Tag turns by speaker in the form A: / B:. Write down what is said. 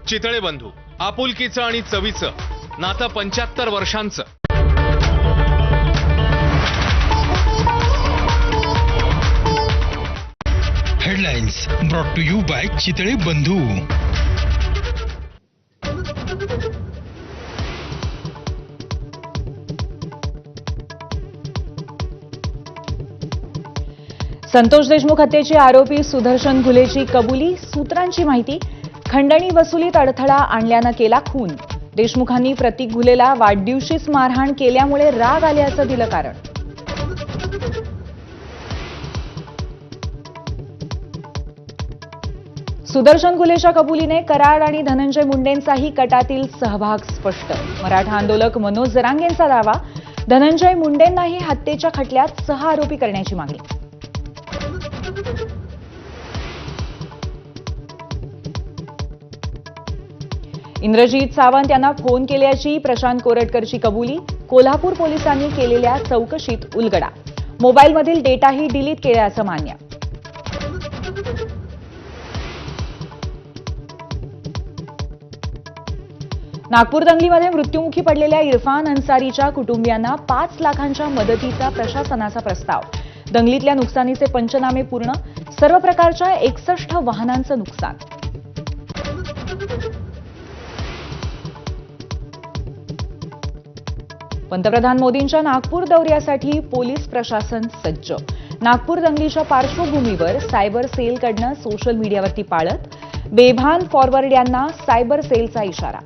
A: चितळे बंधू, आपुलकीचं आणि चवीचं नातं 75 वर्षांचं.
B: Headlines brought to you by Chitale Bandhu.
C: Santosh Deshmukh हत्येची आरोपी सुदर्शन घुलेची कबुली. सूत्रांची माहिती, खंडणी वसुलीत अडथळा आणल्यानं केला खून. देशमुखांनी प्रतीक घुलेला वाढदिवशीच मारहाण केल्यामुळे राग आल्याचं दिलं कारण. सुदर्शन घुलेच्या कबुलीने कराड आणि धनंजय मुंडेंचाही कटातील सहभाग स्पष्ट. मराठा आंदोलक मनोज जरांगेंचा दावा, धनंजय मुंडेंनाही हत्येच्या खटल्यात 6 आरोपी करण्याची मागणी. इंद्रजीत सावंत यांना फोन केल्याची प्रशांत कोरटकरची कबुली. कोल्हापूर पोलिसांनी केलेल्या चौकशीत उलगडा. मोबाईलमधील डेटाही डिलीट केल्याचं मान्य. नागपूर दंगलीमध्ये मृत्युमुखी पडलेल्या इरफान अन्सारीच्या कुटुंबियांना 5 लाखांच्या मदतीचा प्रशासनाचा प्रस्ताव. दंगलीतल्या नुकसानीचे पंचनामे पूर्ण. सर्व प्रकारच्या 61 वाहनांचं नुकसान. पंतप्रधान मोदींच्या नागपूर दौऱ्यासाठी पोलीस प्रशासन सज्ज. नागपूर दंगलीच्या पार्श्वभूमीवर सायबर सेलकडनं सोशल मीडियावरती पाळत. बेभान फॉरवर्ड यांना सायबर सेलचा इशारा.